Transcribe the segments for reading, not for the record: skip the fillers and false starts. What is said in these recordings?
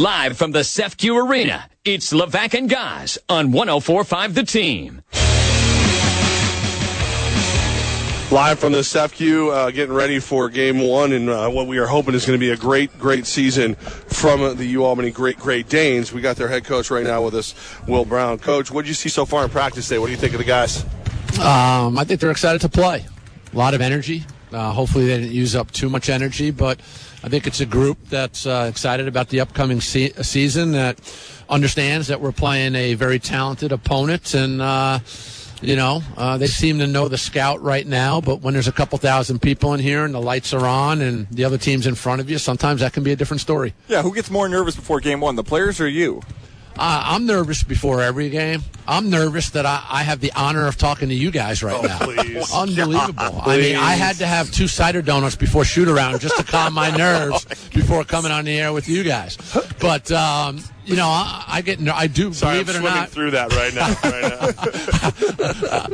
Live from the CEFCU Arena, it's Levack Goz on 104.5 The Team. Live from the CEFCU, getting ready for Game 1 and what we are hoping is going to be a great season from the UAlbany Great Danes. We got their head coach right now with us, Will Brown. Coach, what did you see so far in practice today? What do you think of the guys? I think they're excited to play. A lot of energy. Hopefully they didn't use up too much energy, but I think it's a group that's excited about the upcoming season, that understands that we're playing a very talented opponent, and they seem to know the scout right now, but when there's a couple thousand people in here and the lights are on and the other team's in front of you, sometimes that can be a different story. Yeah, who gets more nervous before Game 1, the players or you? I'm nervous before every game. I'm nervous that I have the honor of talking to you guys right now. Please. Unbelievable. God, I mean, I had to have 2 cider donuts before shoot-around just to calm my nerves before coming on the air with you guys. But, I do, Sorry, believe it or I'm not. through that right now.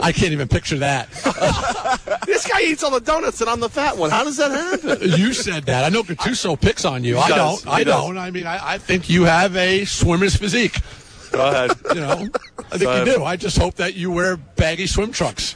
I can't even picture that. This guy eats all the donuts and I'm the fat one. How does that happen? You said that. I know Gattuso picks on you. I don't. I mean, I think you have a swimmer's physique. Go ahead. I think you do. I just hope that you wear baggy swim trunks.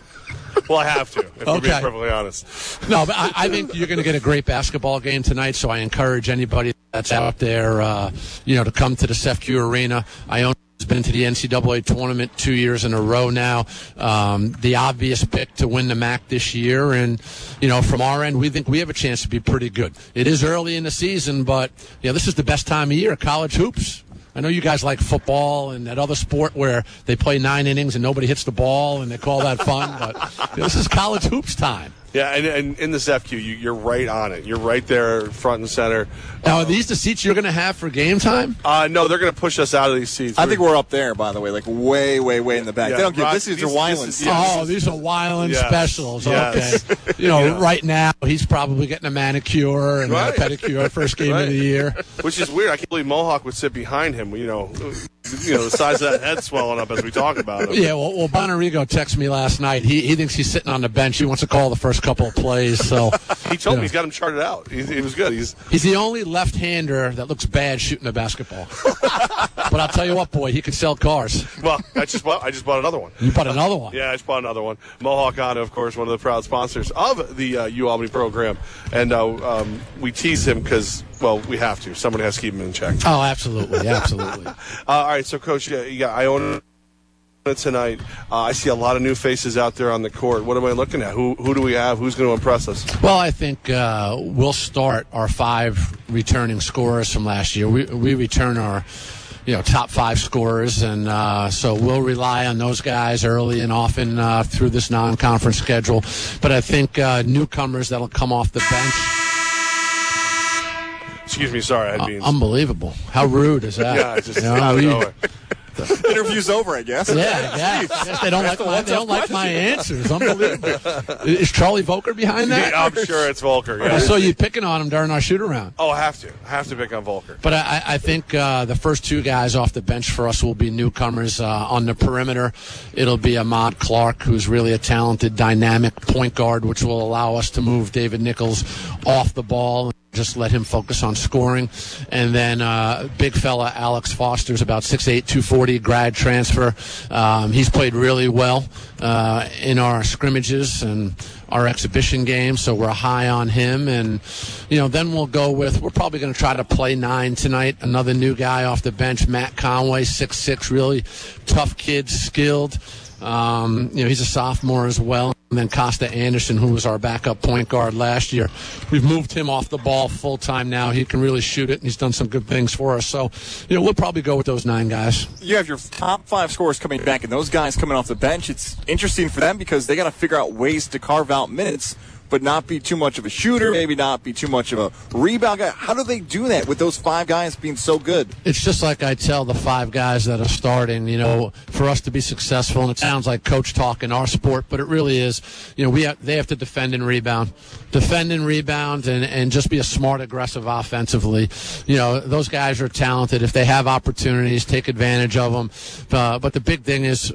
Well, I have to, if we're being perfectly honest. No, but I think you're going to get a great basketball game tonight, so I encourage anybody that's out there, to come to the CEFCU Arena. Iona has been to the NCAA tournament 2 years in a row now. The obvious pick to win the MAC this year, and, from our end, we think we have a chance to be pretty good. It is early in the season, but, this is the best time of year, college hoops. I know you guys like football and that other sport where they play 9 innings and nobody hits the ball and they call that fun, but this is college hoops time. Yeah, and in the CEFCU, you're right on it. You're right there, front and center. Now, are these the seats you're going to have for game time? No, they're going to push us out of these seats. I think we're up there, by the way, like way in the back. Yeah, They don't give these are Weiland. Oh, these are Weiland specials. Yes. Okay. Right now he's probably getting a manicure and a pedicure first game of the year. Which is weird. I can't believe Mohawk would sit behind him. The size of that head swelling up as we talk about it. Yeah, well, Bonarigo texted me last night. He thinks he's sitting on the bench. He wants to call the first couple of plays. So he told me he's got him charted out. He was good. He's the only left-hander that looks bad shooting a basketball. But I'll tell you what, boy, he can sell cars. Well, I just bought another one. You bought another one? Yeah, I just bought another one. Mohawk Honda, of course, one of the proud sponsors of the UAlbany program, and we tease him because, well, we have to. Somebody has to keep him in check. Oh, absolutely. All right, so, Coach, you got Iona tonight. I see a lot of new faces out there on the court. What am I looking at? Who do we have? Who's going to impress us? Well, I think we'll start our 5 returning scorers from last year. We return our top 5 scorers, and so we'll rely on those guys early and often through this non-conference schedule. But I think newcomers that'll come off the bench. Excuse me, sorry. Unbelievable. How rude is that? Yeah, just out of nowhere. Interview's over, I guess. Yeah, I guess they don't like my answers. Unbelievable. Is Charlie Volker behind that? Yeah, I'm sure it's Volker. Yeah. I saw you picking on him during our shoot-around. Oh, I have to pick on Volker. But I think the first 2 guys off the bench for us will be newcomers. On the perimeter, it'll be Ahmad Clark, who's really a talented, dynamic point guard, which will allow us to move David Nichols off the ball. Just let him focus on scoring. And then big fella Alex Foster's about 6'8", 240, grad transfer. He's played really well in our scrimmages and our exhibition games, so we're high on him. And, then we're probably going to try to play 9 tonight. Another new guy off the bench, Matt Conway, 6'6", really tough kid, skilled. He's a sophomore as well. And then Costa Anderson, who was our backup point guard last year. We've moved him off the ball full-time now. He can really shoot it, and he's done some good things for us. So, we'll probably go with those 9 guys. You have your top 5 scorers coming back, and those guys coming off the bench. It's interesting for them because they got to figure out ways to carve out minutes, but not be too much of a shooter, maybe not be too much of a rebound guy. How do they do that with those 5 guys being so good? It's just like I tell the 5 guys that are starting, for us to be successful, and it sounds like coach talk in our sport, but it really is, they have to defend and rebound, and just be a smart, aggressive offensively. Those guys are talented. If they have opportunities, take advantage of them. But the big thing is,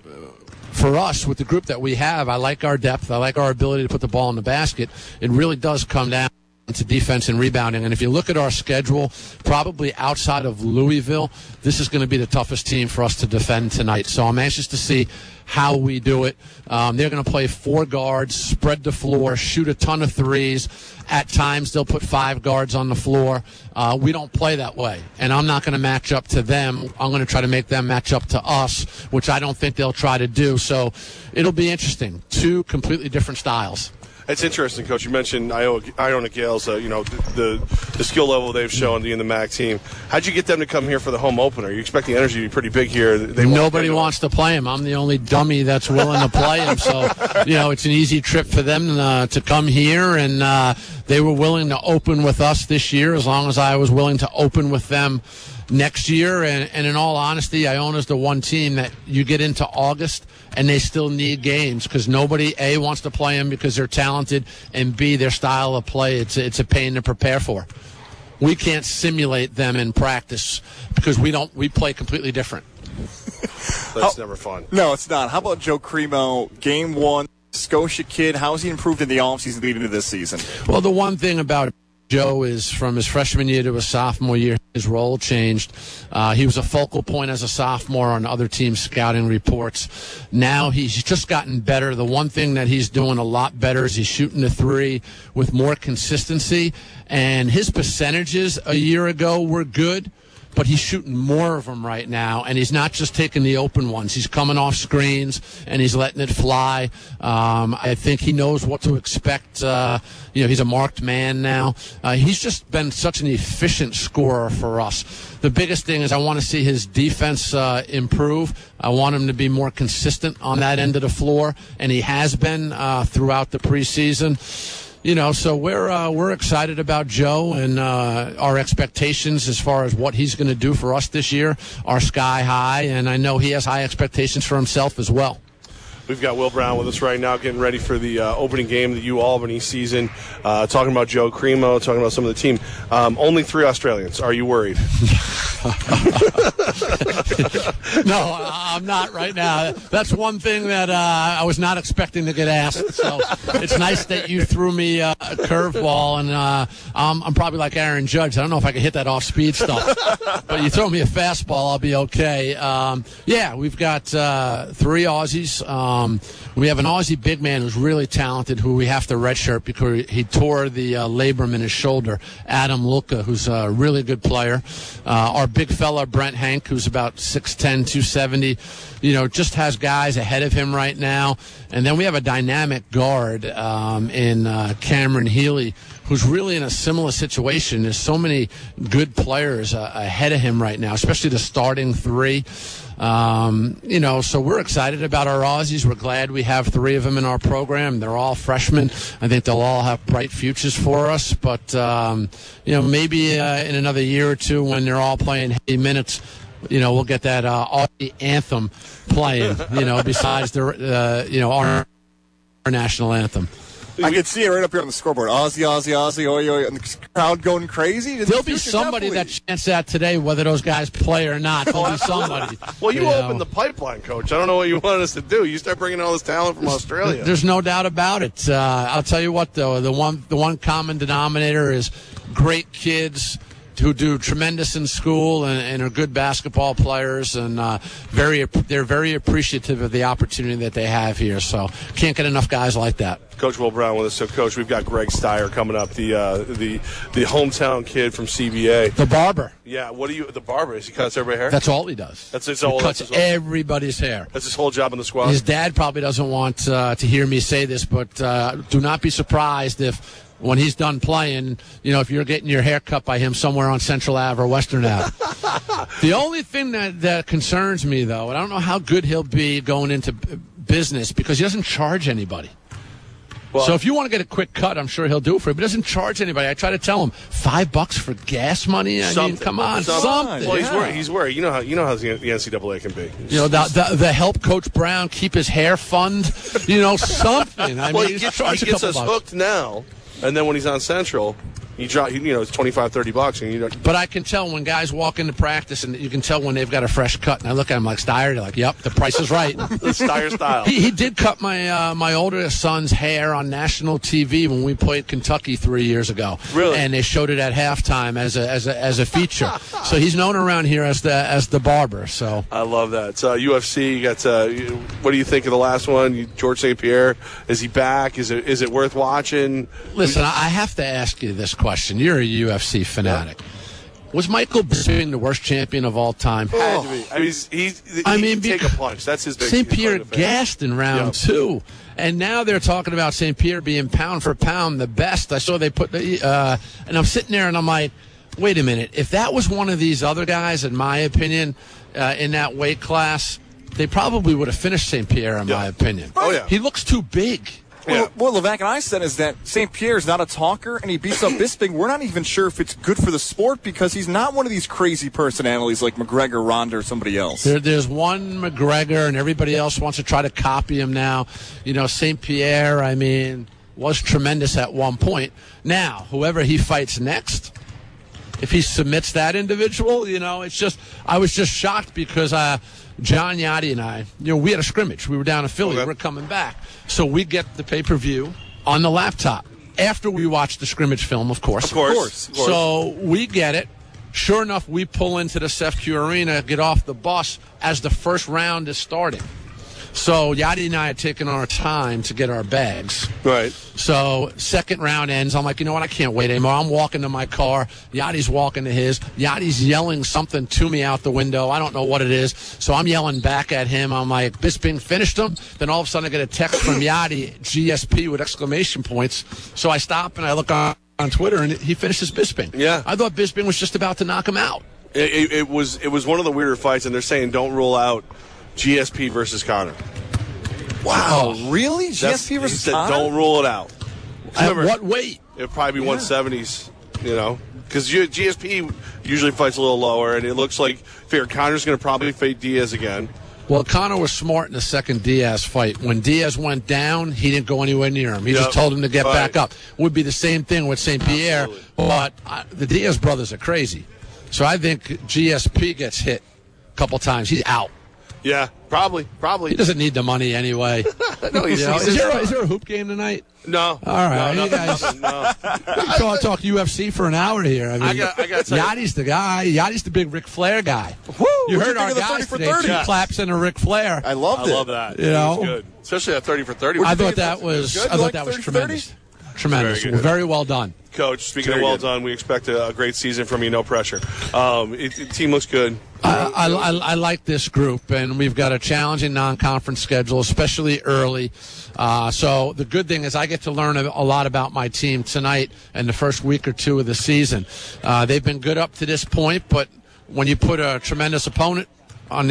for us, with the group that we have, I like our depth. I like our ability to put the ball in the basket. It really does come down to defense and rebounding. And if you look at our schedule, probably outside of Louisville, this is going to be the toughest team for us to defend tonight. So I'm anxious to see how we do it. They're going to play 4 guards, spread the floor, shoot a ton of threes. At times, they'll put 5 guards on the floor. We don't play that way, and I'm not going to match up to them. I'm going to try to make them match up to us, which I don't think they'll try to do. So it'll be interesting. 2 completely different styles. It's interesting, Coach. You mentioned Iona Gales, the skill level they've shown in the MAC team. How'd you get them to come here for the home opener? You expect the energy to be pretty big here. Nobody wants to play him. I'm the only dummy that's willing to play him. So, it's an easy trip for them to come here, and they were willing to open with us this year as long as I was willing to open with them next year. And in all honesty, Iona's the one team that you get into August and they still need games because nobody, A, wants to play them because they're talented, and B, their style of play, it's a pain to prepare for. We can't simulate them in practice because we play completely different. That's never fun. No, it's not. How about Joe Cremo, game 1, Scotia kid? How has he improved in the offseason leading into this season? Well, the one thing about Joe is from his freshman year to his sophomore year, his role changed. He was a focal point as a sophomore on other teams' scouting reports. Now he's just gotten better. The one thing that he's doing a lot better is he's shooting the 3 with more consistency. And his percentages a year ago were good, but he's shooting more of them right now, and he's not just taking the open ones. He's coming off screens, and he's letting it fly. I think he knows what to expect. He's a marked man now. He's just been such an efficient scorer for us. The biggest thing is I want to see his defense improve. I want him to be more consistent on that end of the floor, and he has been throughout the preseason. So we're excited about Joe, and our expectations as far as what he's going to do for us this year are sky high, and I know he has high expectations for himself as well. We've got Will Brown with us right now, getting ready for the opening game of the UAlbany season. Talking about Joe Cremo, talking about some of the team. Only 3 Australians. Are you worried? No, I'm not right now. That's one thing that I was not expecting to get asked. So it's nice that you threw me a curveball, and I'm probably like Aaron Judge. I don't know if I can hit that off-speed stuff. But you throw me a fastball, I'll be okay. We've got 3 Aussies. We have an Aussie big man who's really talented, who we have to redshirt because he tore the labrum in his shoulder. Adam Lulka, who's a really good player. Our big fella, Brent Hank, who's about 6'10", 270, just has guys ahead of him right now. And then we have a dynamic guard in Cameron Healy, who's really in a similar situation. There's so many good players ahead of him right now, especially the starting 3. So we're excited about our Aussies. We're glad we have 3 of them in our program. They're all freshmen. I think they'll all have bright futures for us. But, maybe in another year or 2 when they're all playing heavy minutes, we'll get that Aussie anthem playing, besides our national anthem. I can see it right up here on the scoreboard. Aussie, Aussie, Aussie, oi, oi, and the crowd going crazy. There'll be somebody that chants that today, whether those guys play or not. There'll be somebody. Well, you opened the pipeline, Coach. I don't know what you wanted us to do. You start bringing all this talent from Australia. There's no doubt about it. I'll tell you what, though, the one common denominator is great kids who do tremendous in school and are good basketball players, and they're very appreciative of the opportunity that they have here. So can't get enough guys like that. Coach Will Brown with us. So, Coach, we've got Greg Steyer coming up, the hometown kid from CBA. The barber. Yeah, the barber? Is he cuts everybody's hair? That's all he does. He cuts everybody's hair. That's his whole job in the squad? His dad probably doesn't want to hear me say this, but do not be surprised if when he's done playing, if you're getting your hair cut by him somewhere on Central Ave or Western Ave. The only thing that concerns me, though, and I don't know how good he'll be going into business because he doesn't charge anybody. Well, so if you want to get a quick cut, I'm sure he'll do it for you, but he doesn't charge anybody. I try to tell him $5 for gas money. I mean, come on, something. Well, he's worried. You know how the NCAA can be. The help Coach Brown keep his hair fund. Something. He gets us hooked now. And then when he's on Central, You drop, it's $25-$30, and you don't. But I can tell when guys walk into practice, and you can tell when they've got a fresh cut. And I look at them like Steyer. They're like, "Yep, the price is right." The Steyer style. He did cut my older son's hair on national TV when we played Kentucky 3 years ago. Really? And they showed it at halftime as a feature. So he's known around here as the barber. So I love that. It's UFC. You got. What do you think of the last one? George St. Pierre, is he back? Is it worth watching? Listen, I have to ask you this question. You're a UFC fanatic. Yeah. Was Michael Bisping the worst champion of all time? Had to be. I mean, he can take a punch. That's his big St. Pierre gassed in round 2. And now they're talking about St. Pierre being pound for pound the best. I saw they put and I'm sitting there and I'm like, wait a minute. If that was one of these other guys, in my opinion, in that weight class, they probably would have finished St. Pierre, in my opinion. Oh, yeah. He looks too big. Well, what Levack and I said is that St. Pierre's not a talker, and he beats up Bisping. We're not even sure if it's good for the sport because he's not one of these crazy personalities like McGregor, Ronda, or somebody else. There's one McGregor, and everybody else wants to try to copy him now. St. Pierre, was tremendous at one point. Now, whoever he fights next, if he submits that individual, it's just – I was just shocked because John Yachty and I, we had a scrimmage. We were down in Philly. We're coming back. So we get the pay-per-view on the laptop after we watch the scrimmage film, of course. Of course. So we get it. Sure enough, we pull into the CEFCU Arena, get off the bus as the first round is starting. So Yachty and I had taken our time to get our bags. Right. So second round ends. I'm like, you know what? I can't wait anymore. I'm walking to my car. Yachty's walking to his. Yachty's yelling something to me out the window. I don't know what it is. So I'm yelling back at him. I'm like, Bisping finished him. Then all of a sudden I get a text from Yachty, GSP with exclamation points. So I stop and I look on Twitter and he finishes Bisping. Yeah. I thought Bisping was just about to knock him out. It was one of the weirder fights, and they're saying don't rule out GSP versus Conor. Wow, really? GSP versus Conor? Don't rule it out. At what weight? It'll probably be 170s, because GSP usually fights a little lower, and it looks like Conor's going to probably fight Diaz again. Well, Conor was smart in the second Diaz fight. When Diaz went down, he didn't go anywhere near him. He just told him to get back up. Would be the same thing with St. Pierre, but the Diaz brothers are crazy. So I think GSP gets hit a couple times. He's out. Yeah, probably. He doesn't need the money anyway. No, is there a hoop game tonight? No. All right, you guys. No. Talk UFC for an hour here. I got Yachty's the guy. Yachty's the big Ric Flair guy. Woo, you heard our guys today. 2 claps and a Ric Flair. I loved it. I love that. It was good, especially that 30 for 30. I thought that was tremendous. Tremendous. Very well done. Coach, speaking of well done, we expect a great season from you, no pressure. Team looks good. I like this group, and we've got a challenging non-conference schedule, especially early. So the good thing is I get to learn a lot about my team tonight and the first week or two of the season. They've been good up to this point, but when you put a tremendous opponent on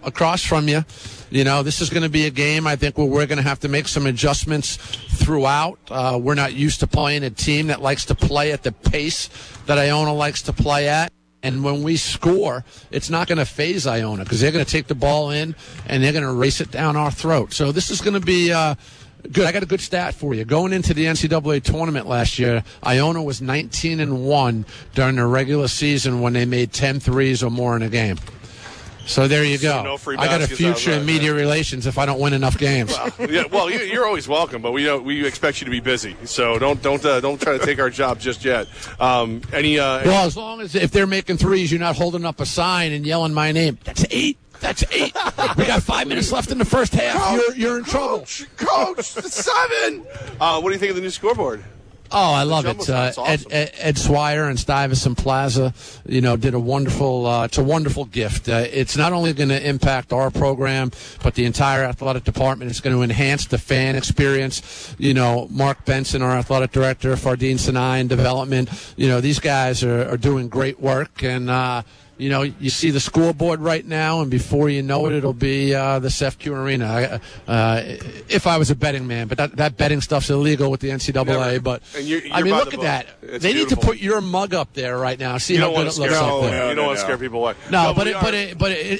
across from you, this is going to be a game, I think, where we're going to have to make some adjustments throughout. We're not used to playing a team that likes to play at the pace that Iona likes to play at. And when we score, it's not going to phase Iona because they're going to take the ball in and they're going to race it down our throat. So this is going to be good. I got a good stat for you. Going into the NCAA tournament last year, Iona was 19-1 during the regular season when they made 10 threes or more in a game. So there you go. No free I got a future in media relations if I don't win enough games. You're always welcome, but we expect you to be busy. So don't try to take our job just yet. Well, as long as if they're making threes, you're not holding up a sign and yelling my name. That's 8. That's 8. We got 5 minutes left in the first half. You're in trouble. Coach, 7. What do you think of the new scoreboard? Oh, I love it. Awesome. Ed Swire and Stuyvesant Plaza, did a wonderful. It's a wonderful gift. It's not only going to impact our program, but the entire athletic department. It's going to enhance the fan experience. Mark Benson, our athletic director, Fardeen Sinai in development. These guys are doing great work, and you see the scoreboard right now, and before you know it, it'll be the CEFCU Arena. If I was a betting man, but that betting stuff's illegal with the NCAA. Never. But you're look at that. It's they beautiful. need to put your mug up there right now. See how good it looks up there. You don't want to scare people away. No, but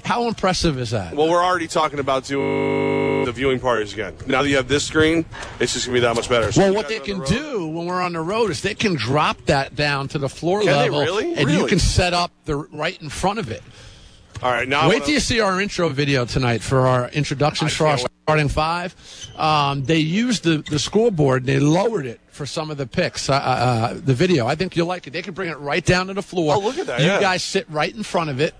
how impressive is that? Well, we're already talking about doing the viewing parties again. Now that you have this screen, it's just going to be that much better. So well, what they can do when we're on the road is they can drop that down to the floor level. Really? And you can set up right in front of it. All right, now wait till you see our intro video tonight for our introductions for our starting five. They used the scoreboard and they lowered it for some of the picks, the video. I think you'll like it. They can bring it right down to the floor. Oh, look at that. You guys sit right in front of it.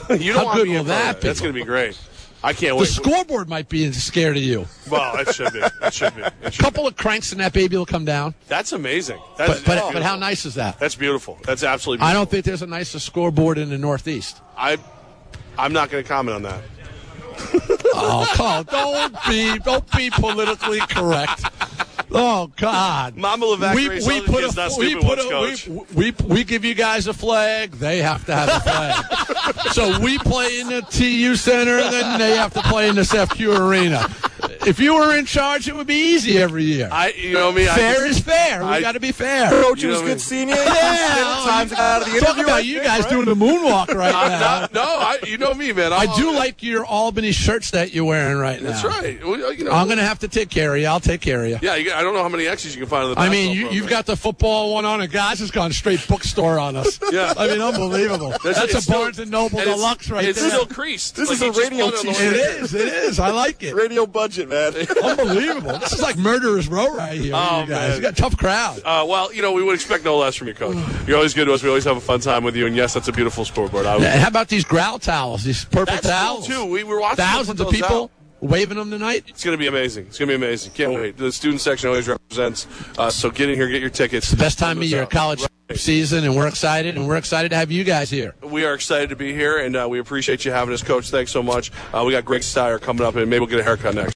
You don't How good will that be? That's going to be great. I can't wait. The scoreboard might be scared of you. Well, it should be. It should be. A couple of cranks and that baby will come down. That's amazing. But how nice is that? That's beautiful. That's absolutely beautiful. I don't think there's a nicer scoreboard in the Northeast. I'm not going to comment on that. Oh, Carl, don't be politically correct. Oh God, Mama Levack we give you guys a flag. They have to have a flag. So we play in the TU Center, and then they have to play in the SFQ Arena. If you were in charge, it would be easy every year. Fair is fair. We got to be fair. Coach, it was good seeing you. Times out of the interview. Talk about you guys doing the moonwalk right now. You know me, man. I do like your Albany shirts that you're wearing right now. That's right. Well, I'm going to have to take care of you. I'll take care of you. Yeah, I don't know how many X's you can find on the basketball program. You've got the football one on, and Goz has gone straight bookstore on us. Yeah. I mean, unbelievable. That's a Barnes & Noble Deluxe right there. It's still creased. This is a radio It is. I like it. Radio budget, man. Unbelievable. This is like Murderer's Row right here. Oh, you guys. man. You got a tough crowd. Well, we would expect no less from you, Coach. You're always good to us. We always have a fun time with you. And, yes, that's a beautiful scoreboard. How about these growl towels, these purple towels? Cool, too. We were watching thousands of people waving them tonight. It's going to be amazing. Can't wait. The student section always represents. So get in here, get your tickets. It's the best time of year, college season, and we're excited. And we're excited to have you guys here. We are excited to be here, and we appreciate you having us, Coach. Thanks so much. We got Greg Steyer coming up, and maybe we'll get a haircut next.